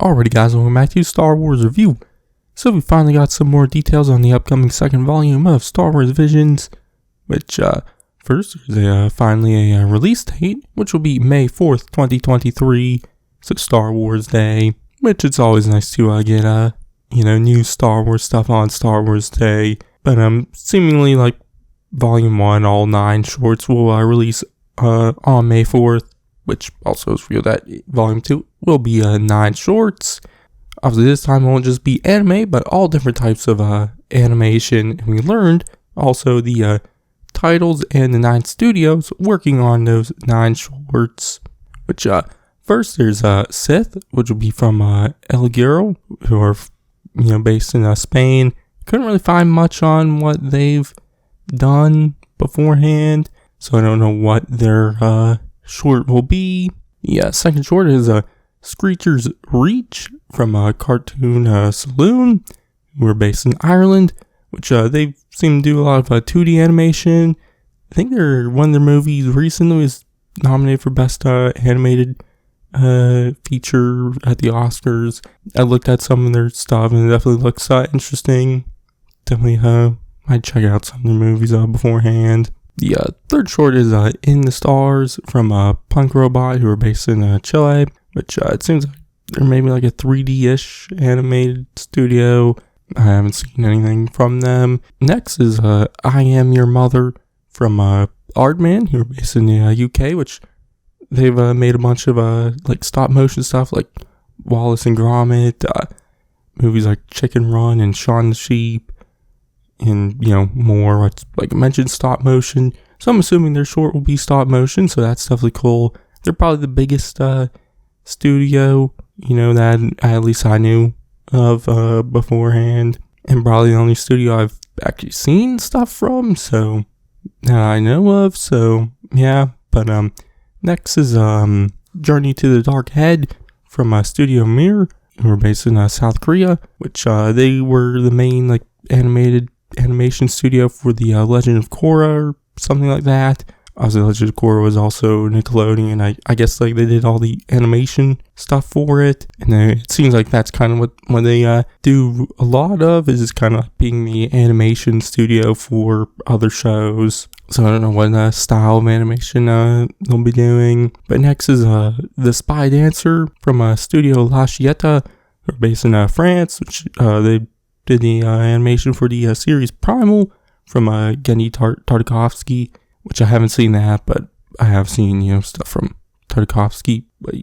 Alrighty guys, welcome back to Star Wars Review. So we finally got some more details on the upcoming second volume of Star Wars Visions, which first there's finally a release date, which will be May 4th, 2023, so Star Wars Day, which it's always nice to get new Star Wars stuff on Star Wars Day, but seemingly like Volume 1, all 9 shorts will release on May 4th, which also is real that Volume 2 will be 9 shorts. Obviously this time it won't just be anime, but all different types of animation, and we learned also the titles and the 9 studios working on those 9 shorts, which first there's Sith, which will be from El Giro, who are based in Spain. Couldn't really find much on what they've done beforehand, so I don't know what their short will be. The second short is Screecher's Reach from Cartoon Saloon, who are based in Ireland, which they seem to do a lot of 2D animation. I think one of their movies recently was nominated for Best Animated Feature at the Oscars. I looked at some of their stuff and it definitely looks interesting. Definitely might check out some of their movies beforehand. The third short is In the Stars from Punk Robot, who are based in Chile, which it seems like they're maybe like a 3D-ish animated studio. I haven't seen anything from them. Next is I Am Your Mother from Aardman, who are based in the UK, which they've made a bunch of like stop motion stuff like Wallace and Gromit, movies like Chicken Run and Shaun the Sheep, and more like I mentioned, stop motion. So I'm assuming their short will be stop motion, so that's definitely cool. They're probably the biggest studio that at least I knew of beforehand, and probably the only studio I've actually seen stuff from, so that I know of. So yeah, but next is Journey to the Dark Head from Studio Mir, who are based in South Korea, which they were the main like animation studio for the Legend of Korra or something like that. Obviously, Legend of Korra was also Nickelodeon. I guess like they did all the animation stuff for it, and it seems like that's kind of what they do a lot of, is kind of being the animation studio for other shows. So I don't know what style of animation they'll be doing. But next is The Spy Dancer from Studio La Chieta, who are based in France, which they did the animation for the series Primal from Genndy Tartakovsky, which I haven't seen that, but I have seen stuff from Tartakovsky. But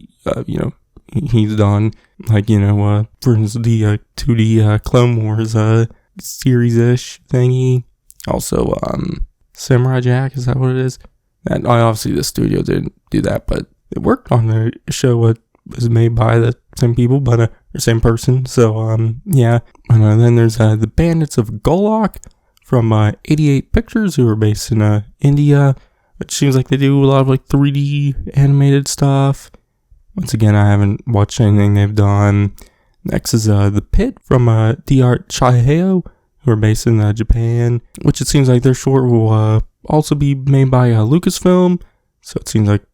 he's done like for instance the 2D Clone Wars series-ish thingy. Also Samurai Jack, is that what it is? And obviously the studio didn't do that, but it worked on the show. What was made by the same people, but the same person. So yeah. And then there's the Bandits of Golok from 88 Pictures, who are based in India, which seems like they do a lot of like 3D animated stuff. Once again, I haven't watched anything they've done. Next is The Pit from D-Art Chiheo, who are based in Japan, which it seems like their short will also be made by Lucasfilm. So it seems like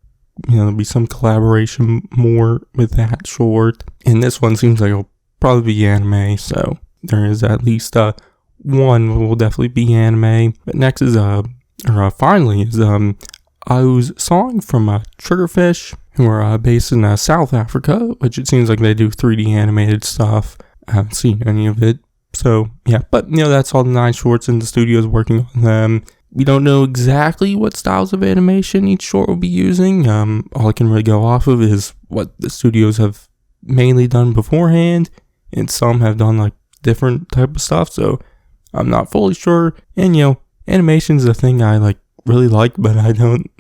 there'll be some collaboration more with that short. And this one seems like it'll probably be anime, so there is at least one will definitely be anime. But next is finally is Au's Song from Triggerfish, who are based in South Africa, which it seems like they do 3D animated stuff. I haven't seen any of it, so yeah. But that's all the 9 shorts, and the studio's working on them. We don't know exactly what styles of animation each short will be using. All I can really go off of is what the studios have mainly done beforehand, and some have done like different type of stuff, so I'm not fully sure. And animation is a thing I really like, but I don't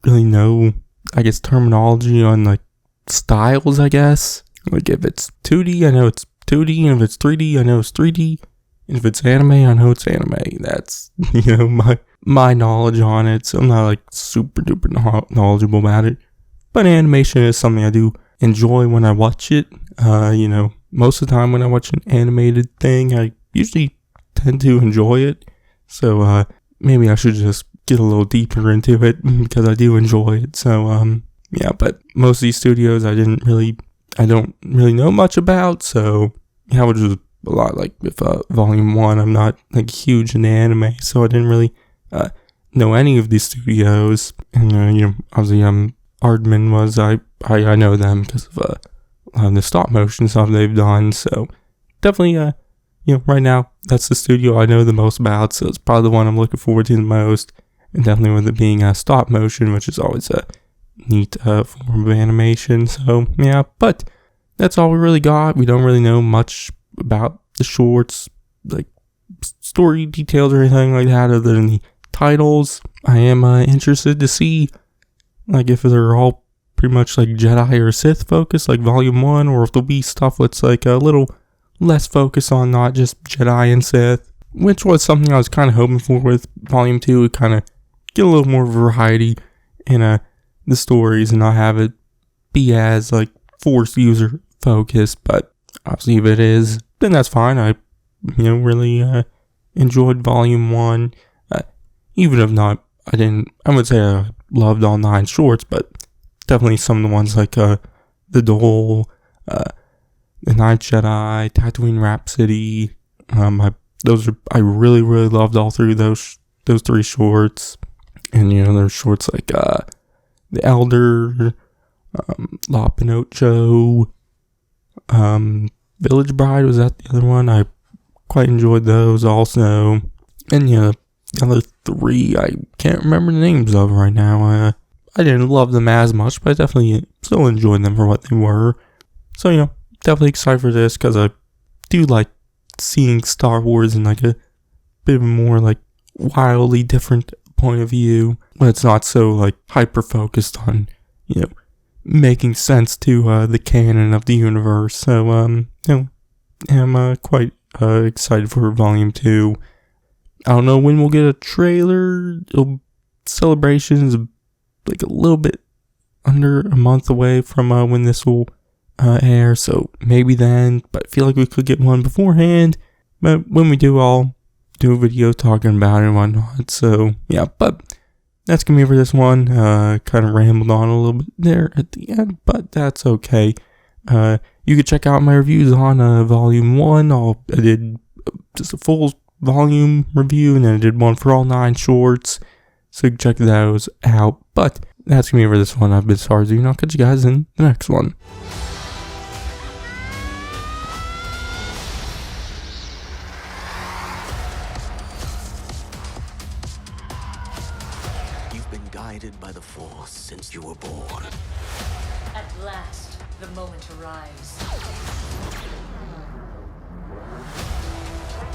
really know, I guess, terminology on like styles, I guess. Like if it's 2D, I know it's 2D, and if it's 3D, I know it's 3D. And if it's anime, I know it's anime. That's my knowledge on it. So I'm not like super duper knowledgeable about it. But animation is something I do enjoy when I watch it. Most of the time when I watch an animated thing, I usually tend to enjoy it. So maybe I should just get a little deeper into it because I do enjoy it. So yeah, but most of these studios I didn't really I don't really know much about, so yeah, which was a lot like with Volume 1. I'm not like huge in anime, so I didn't really know any of these studios. And obviously Aardman was, I know them because of the stop motion stuff they've done, so definitely right now that's the studio I know the most about, so it's probably the one I'm looking forward to the most. And definitely with it being stop motion, which is always a neat form of animation. So yeah, but that's all we really got. We don't really know much about the shorts, like story details or anything like that, other than the titles. I am interested to see like if they're all pretty much like Jedi or Sith focused, like Volume 1, or if there'll be stuff that's like a little less focus on not just Jedi and Sith, which was something I was kind of hoping for with Volume 2. We kind of get a little more variety in the stories and not have it be as like Force user focused. But obviously if it is, then that's fine. I really enjoyed Volume 1, even if not, I would say I loved all 9 shorts, but definitely some of the ones like the Dole, The Ninth Jedi, Tatooine Rhapsody. I really, really loved all 3 of those 3 shorts. And there's shorts like The Elder, La Pinocho, Village Bride, was that the other one? I quite enjoyed those also. And the other 3 I can't remember the names of right now. I didn't love them as much, but I definitely still enjoyed them for what they were. So definitely excited for this, because I do like seeing Star Wars in like a bit of a more like wildly different point of view, but it's not so like hyper focused on making sense to the canon of the universe. So I'm quite excited for Volume 2. I don't know when we'll get a trailer. Celebration's like a little bit under a month away from when this will air, so maybe then, but I feel like we could get one beforehand. But when we do, I'll do a video talking about it and whatnot. So yeah, but that's gonna be for this one. Kind of rambled on a little bit there at the end, but that's okay. You can check out my reviews on Volume 1. I did just a full volume review, and then I did one for all 9 shorts, so you can check those out. But that's gonna be for this one. I've been Starzoo, and I'll catch you guys in the next one. You've been guided by the Force since you were born. At last, the moment arrives.